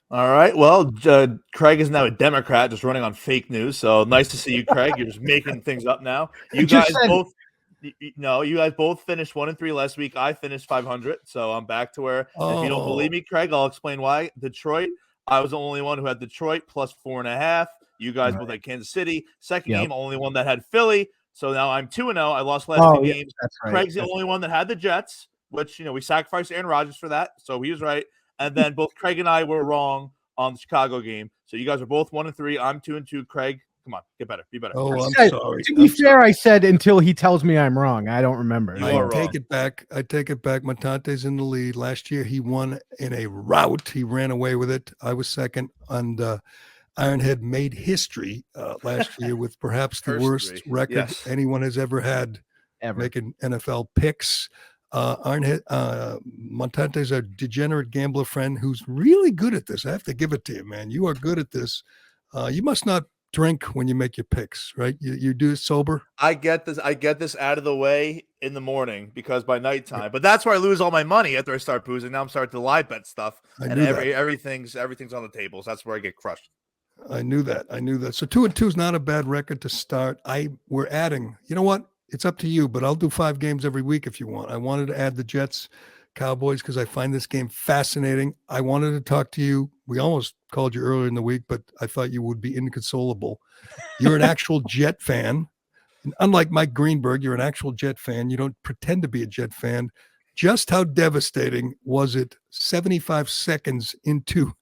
All right. Well, Craig is now a Democrat, just running on fake news. So nice to see you, Craig. You're just making things up now. I just said No, you guys both finished 1-3 last week. I finished 500, so I'm back to where. And if you don't believe me, Craig, I'll explain why. Detroit. I was the only one who had Detroit plus 4.5. You guys both had Kansas City. Second game, only one that had Philly. So now I'm 2-0. I lost last two games. That's right. Craig's the only one that had the Jets, which we sacrificed Aaron Rodgers for that, so he was right. And then both Craig and I were wrong on the Chicago game. So you guys are both 1-3. I'm 2-2. Craig, come on, get better, be better. Oh, I'm sorry. To be fair, I said until he tells me I'm wrong. I don't remember. I take it back. Matante's in the lead. Last year, he won in a rout. He ran away with it. I was second, and Ironhead made history last year with perhaps the worst record anyone has ever had making NFL picks. Montante's a degenerate gambler friend who's really good at this. I have to give it to you, man. You are good at this. You must not drink when you make your picks, right? You do it sober. I get this out of the way in the morning because by nighttime, but that's where I lose all my money after I start boozing. Now I'm starting to lie bet stuff, and everything's on the table. So that's where I get crushed. I knew that. So 2-2 is not a bad record to start. We're adding. You know what? It's up to you, but I'll do 5 games every week if you want. I wanted to add the Jets, Cowboys, because I find this game fascinating. I wanted to talk to you. We almost called you earlier in the week, but I thought you would be inconsolable. You're an actual Jet fan. And unlike Mike Greenberg, you're an actual Jet fan. You don't pretend to be a Jet fan. Just how devastating was it 75 seconds into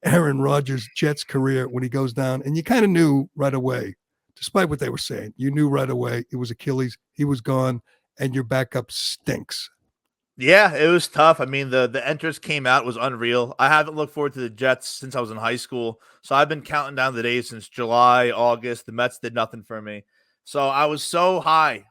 Aaron Rodgers' Jets career when he goes down? And you kind of knew right away. Despite what they were saying, you knew right away it was Achilles. He was gone, and your backup stinks. Yeah, it was tough. I mean, the entrance came out was unreal. I haven't looked forward to the Jets since I was in high school, so I've been counting down the days since July, August. The Mets did nothing for me, so I was so high,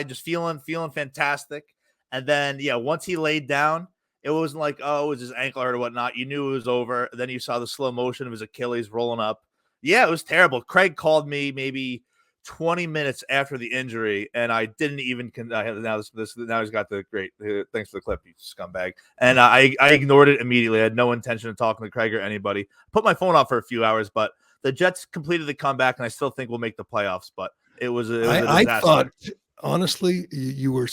just feeling fantastic. And then, once he laid down, it wasn't like, oh, it was his ankle hurt or whatnot. You knew it was over. Then you saw the slow motion of his Achilles rolling up. Yeah, it was terrible. Craig called me maybe 20 minutes after the injury, and I didn't even now he's got the great thanks for the clip, you scumbag. And I ignored it immediately. I had no intention of talking to Craig or anybody. Put my phone off for a few hours, but the Jets completed the comeback, and I still think we'll make the playoffs. But it was a disaster. I thought, honestly, you were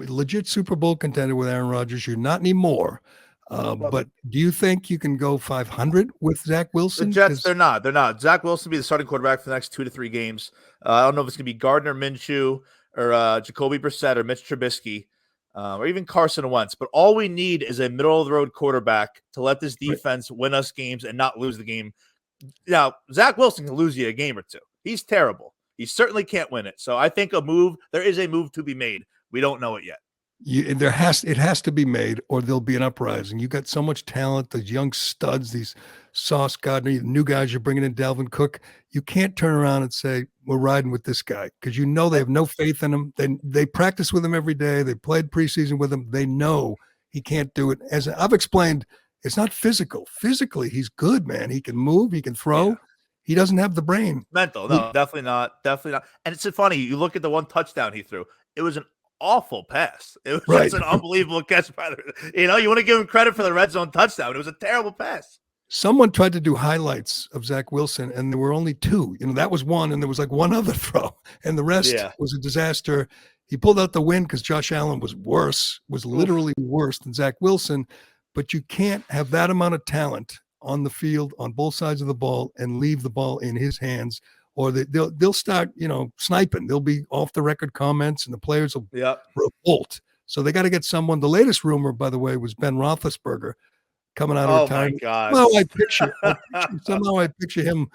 legit Super Bowl contender with Aaron Rodgers. You're not anymore. But do you think you can go 500 with Zach Wilson? The Jets, they're not. Zach Wilson will be the starting quarterback for the next 2 to 3 games. I don't know if it's going to be Gardner Minshew or Jacoby Brissett or Mitch Trubisky or even Carson Wentz. But all we need is a middle-of-the-road quarterback to let this defense win us games and not lose the game. Now, Zach Wilson can lose you a game or two. He's terrible. He certainly can't win it. So I think there is a move to be made. We don't know it yet. It has to be made, or there'll be an uprising. You got so much talent, those young studs, these Sauce Gardner, new guys you're bringing in, Dalvin Cook. You can't turn around and say we're riding with this guy because they have no faith in him. They practice with him every day. They played preseason with him. They know he can't do it. As I've explained, it's not physical. Physically, he's good, man. He can move. He can throw. Yeah. He doesn't have the brain. Mental, no, definitely not. And it's funny. You look at the one touchdown he threw. It was an awful pass. It was just an unbelievable catch by you want to give him credit for the red zone touchdown. It was a terrible pass. Someone tried to do highlights of Zach Wilson, and there were only 2. That was one, and there was like one other throw, and the rest was a disaster. He pulled out the win because Josh Allen was literally worse than Zach Wilson, but you can't have that amount of talent on the field on both sides of the ball and leave the ball in his hands, or they'll start, sniping. There'll be off the record comments, and the players will revolt. So they got to get someone. The latest rumor, by the way, was Ben Roethlisberger coming out of retirement. Oh my God! Somehow I picture him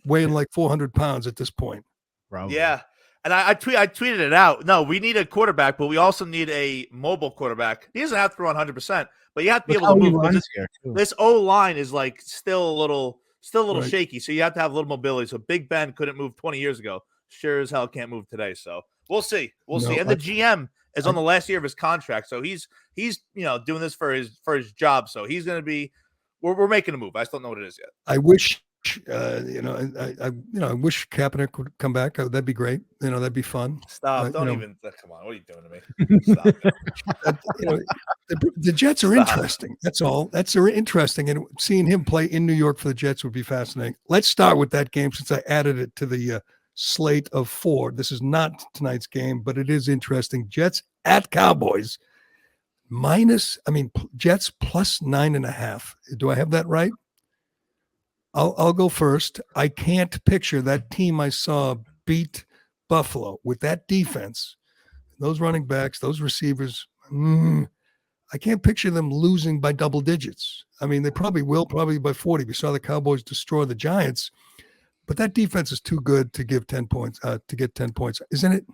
weighing like 400 pounds at this point. Probably. Yeah, and I tweeted it out. No, we need a quarterback, but we also need a mobile quarterback. He doesn't have to run 100%, but you have to be able to move. This O line is like still a little shaky, so you have to have a little mobility. So Big Ben couldn't move 20 years ago. Sure as hell can't move today. So we'll see. And the GM is on the last year of his contract, so he's doing this for his job. So he's going to be. We're making a move. I still don't know what it is yet. I wish I wish Kaepernick would come back. That'd be great. That'd be fun. Stop! Don't even. Come on, what are you doing to me? Stop it. The Jets are Stop. interesting. That's all. That's interesting, and seeing him play in New York for the Jets would be fascinating. Let's start with that game since I added it to the slate of 4. This is not tonight's game, but it is interesting. Jets at Cowboys Jets plus 9.5. Do I have that right? I'll go first. I can't picture that team I saw beat Buffalo with that defense, those running backs, those receivers. I can't picture them losing by double digits. I mean, they probably will, probably by 40. We saw the Cowboys destroy the Giants, but that defense is too good to give 10 points, to get 10 points, isn't it?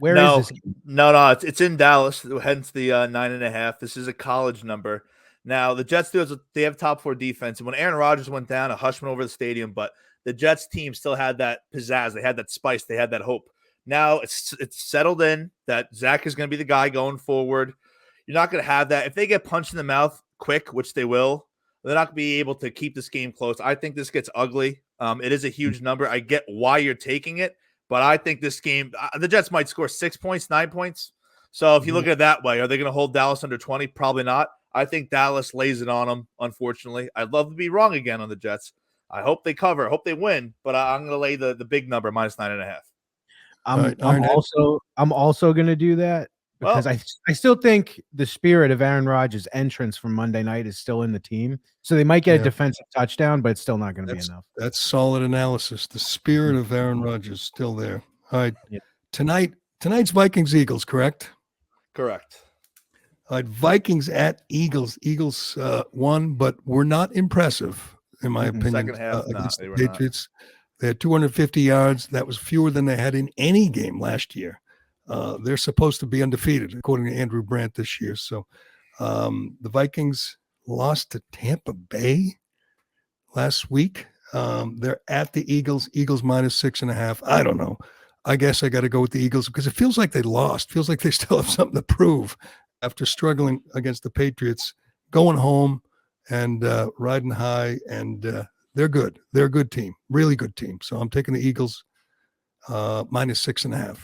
Where is this? No, it's in Dallas, hence the 9.5. This is a college number. Now, the Jets they have top 4 defense, and when Aaron Rodgers went down, a hush went over the stadium, but the Jets team still had that pizzazz. They had that spice. They had that hope. Now it's settled in that Zach is going to be the guy going forward. You're not going to have that. If they get punched in the mouth quick, which they will, they're not going to be able to keep this game close. I think this gets ugly. It is a huge number. I get why you're taking it, but I think this game, the Jets might score 6 points, 9 points. So if you look at it that way, are they going to hold Dallas under 20? Probably not. I think Dallas lays it on them, unfortunately. I'd love to be wrong again on the Jets. I hope they cover. I hope they win, but I'm going to lay the big number, minus 9.5. I'm also going to do that because I still think the spirit of Aaron Rodgers' entrance from Monday night is still in the team. So they might get a defensive touchdown, but it's still not going to be enough. That's solid analysis. The spirit of Aaron Rodgers still there. All right. Yeah. Tonight's Vikings-Eagles, correct? Correct. All right, Vikings at Eagles. Eagles won, but were not impressive, in my opinion. Second half, against the Patriots. They had 250 yards. That was fewer than they had in any game last year. They're supposed to be undefeated, according to Andrew Brandt this year. So the Vikings lost to Tampa Bay last week. They're at the Eagles. Eagles minus 6.5. I don't know. I guess I got to go with the Eagles because it feels like they lost. Feels like they still have something to prove after struggling against the Patriots, going home and riding high. And they're good. They're a good team, really good team. So I'm taking the Eagles minus 6.5.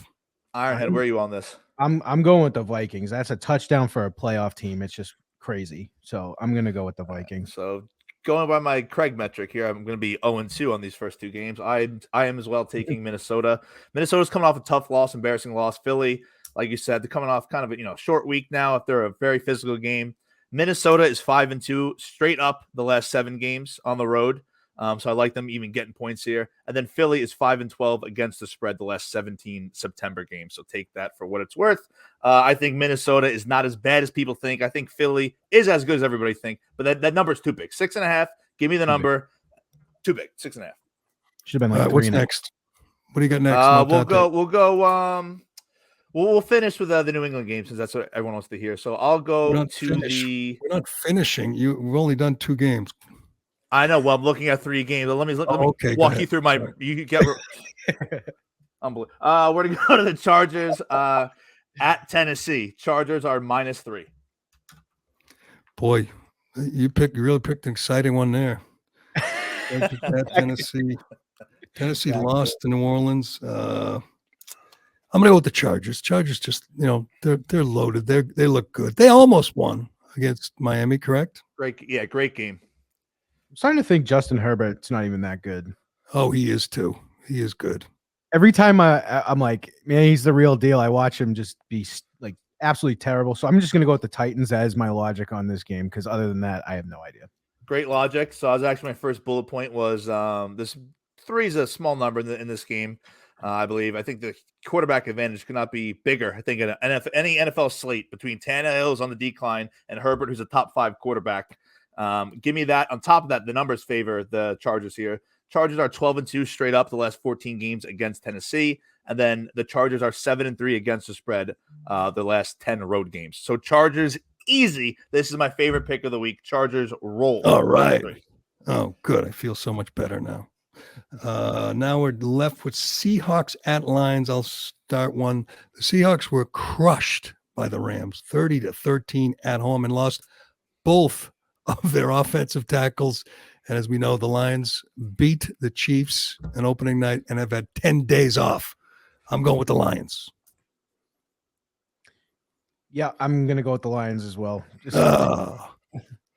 Ironhead, where are you on this? I'm going with the Vikings. That's a touchdown for a playoff team. It's just crazy. So I'm going to go with the Vikings. So going by my Craig metric here, I'm going to be 0-2 on these first 2 games. I am as well taking Minnesota. Minnesota's coming off a tough loss, embarrassing loss. Philly, like you said, they're coming off kind of a short week now after a very physical game. Minnesota is 5-2 straight up the last 7 games on the road. So I like them even getting points here. And then Philly is 5-12 against the spread the last 17 September games. So take that for what it's worth. I think Minnesota is not as bad as people think. I think Philly is as good as everybody think. But that number is too big. 6.5. Give me the number. Too big. 6.5. Should have been like what's next? What do you got next? We'll finish with the New England game since that's what everyone wants to hear. So I'll go We're not finishing. We've only done 2 games. I know. Well, I'm looking at 3 games. Let me walk you through my. Sorry. You get. Unbelievable. We're gonna go to the Chargers at Tennessee. Chargers are minus 3. Boy, you really picked an exciting one there. At Tennessee. Tennessee lost to New Orleans. I'm gonna go with the Chargers. Chargers just, they're loaded. They look good. They almost won against Miami, correct? Great game. I'm starting to think Justin Herbert's not even that good. Oh, he is too. He is good. Every time I'm like, man, he's the real deal. I watch him just be like absolutely terrible. So I'm just going to go with the Titans as my logic on this game because other than that, I have no idea. Great logic. So I was actually my first bullet point was this 3 is a small number in this game. I believe. I think the quarterback advantage could not be bigger. I think any NFL slate between Tannehill, who's on the decline, and Herbert, who's a top 5 quarterback. Give me that. On top of that, the numbers favor the Chargers here. Chargers are 12-2 straight up the last 14 games against Tennessee. And then the Chargers are 7-3 against the spread the last 10 road games. So Chargers, easy. This is my favorite pick of the week. Chargers roll. All right. Oh, good. I feel so much better now. Now we're left with Seahawks at Lions. I'll start one. The Seahawks were crushed by the Rams, 30-13 at home, and lost both of their offensive tackles And as we know, the Lions beat the Chiefs on opening night and have had 10 days off. I'm going with the Lions. Yeah, I'm going to go with the Lions as well.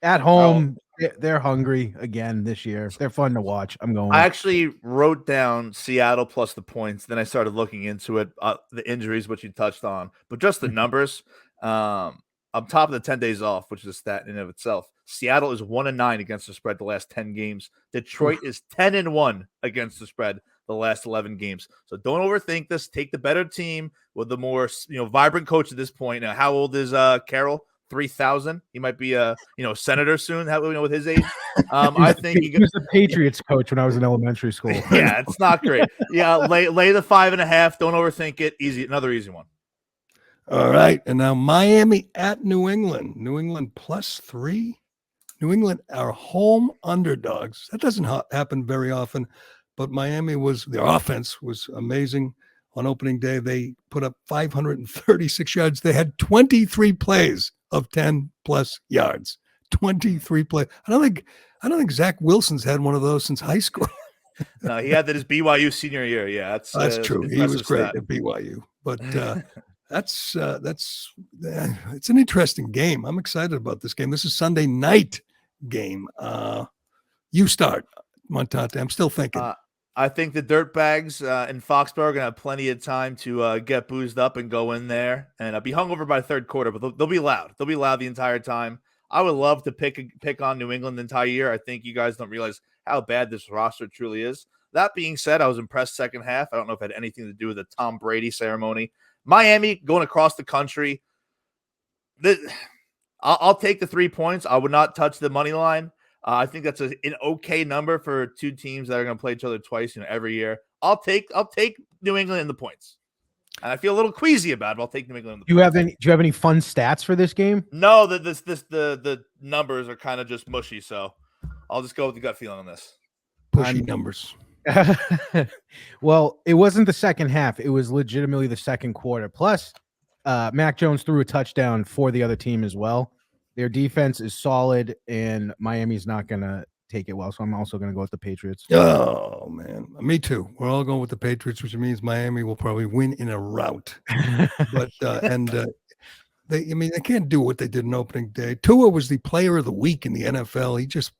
At home, they're hungry again this year. They're fun to watch. I'm going. I actually wrote down Seattle plus the points. Then I started looking into it, the injuries, which you touched on, but just the numbers. On top of the 10 days off, which is a stat in and of itself, Seattle is 1-9 against the spread the last 10 games. Detroit is 10-1 against the spread the last 11 games. So don't overthink this. Take the better team with the more vibrant coach at this point. Now, how old is Carroll? 3,000. He might be a senator soon. With his age. I think he was the Patriots coach when I was in elementary school. Yeah, it's not great. Yeah, lay the 5.5. Don't overthink it. Another easy one. All right. And now Miami at New England. New England +3. New England are home underdogs. That doesn't happen very often, but Miami their offense was amazing. On opening day, they put up 536 yards. They had 23 plays of 10+ yards. 23 plays. I don't think Zach Wilson's had one of those since high school. No, he had that his BYU senior year. Yeah, that's true. He was great at BYU, but it's an interesting game. I'm excited about this game. This is Sunday night game. You start, Montante. I'm still thinking. I think the dirtbags in Foxborough are going to have plenty of time to get boozed up and go in there and be hungover by the third quarter, but they'll be loud. They'll be loud the entire time. I would love to pick on New England the entire year. I think you guys don't realize how bad this roster truly is. That being said, I was impressed second half. I don't know if it had anything to do with the Tom Brady ceremony. Miami going across the country. I'll take the 3 points. I would not touch the money line. I think that's an okay number for two teams that are going to play each other twice, every year. I'll take New England in the points, and I feel a little queasy about it. But I'll take New England. Do you have any fun stats for this game? No, the numbers are kind of just mushy, so I'll just go with the gut feeling on this. Pushy numbers. Well, it wasn't the second half. It was legitimately the second quarter. Plus, Mac Jones threw a touchdown for the other team as well. Their defense is solid, and Miami's not going to take it well. So I'm also going to go with the Patriots. Oh, man. Me too. We're all going with the Patriots, which means Miami will probably win in a rout. But they can't do what they did in opening day. Tua was the player of the week in the NFL. He just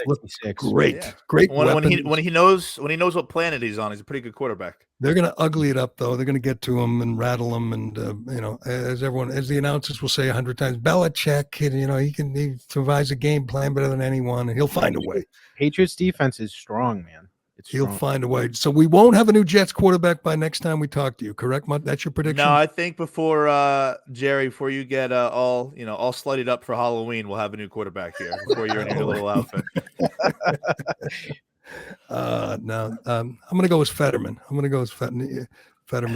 looked great. Yeah. Great. When he knows what planet he's on, he's a pretty good quarterback. They're going to ugly it up, though. They're going to get to him and rattle him, and as the announcers will say 100 times, Belichick, he survives a game plan better than anyone, and he'll find a way. Patriots defense is strong, man. He'll find a way. So we won't have a new Jets quarterback by next time we talk to you, correct, Mutt? That's your prediction? No, I think before before you get all slutted up for Halloween, we'll have a new quarterback here before you're in your little outfit. No, I'm going to go as Fetterman. I'm going to go as Fetterman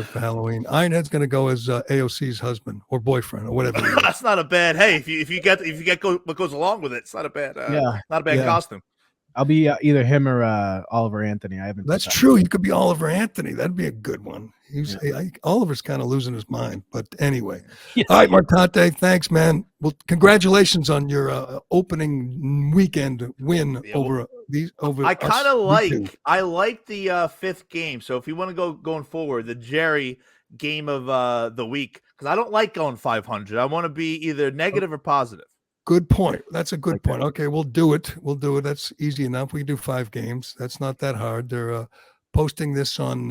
for Halloween. Ironhead's going to go as AOC's husband or boyfriend or whatever. That's not a bad. Hey, if you get what goes along with it, it's not a bad. Not a bad costume. I'll be either him or Oliver Anthony. That's true. You could be Oliver Anthony. That'd be a good one. Oliver's kind of losing his mind, but anyway. Yeah. All right, Martante, thanks, man. Well, congratulations on your opening weekend win over. I kind of like the fifth game. So if you want to going forward, the Gerry game of the week, because I don't like going 500. I want to be either negative or positive. Good point. That's a good point. Okay, we'll do it. That's easy enough. We do 5 games. That's not that hard. They're posting this on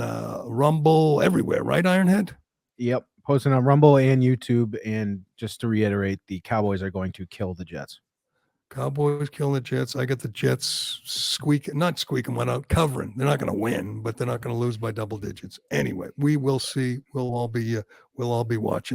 Rumble everywhere, right, Ironhead? Yep, posting on Rumble and YouTube. And just to reiterate, the Cowboys are going to kill the Jets. Cowboys killing the Jets. I got the Jets not squeaking one out, covering. They're not going to win, but they're not going to lose by double digits. Anyway, we will see. We'll all be watching.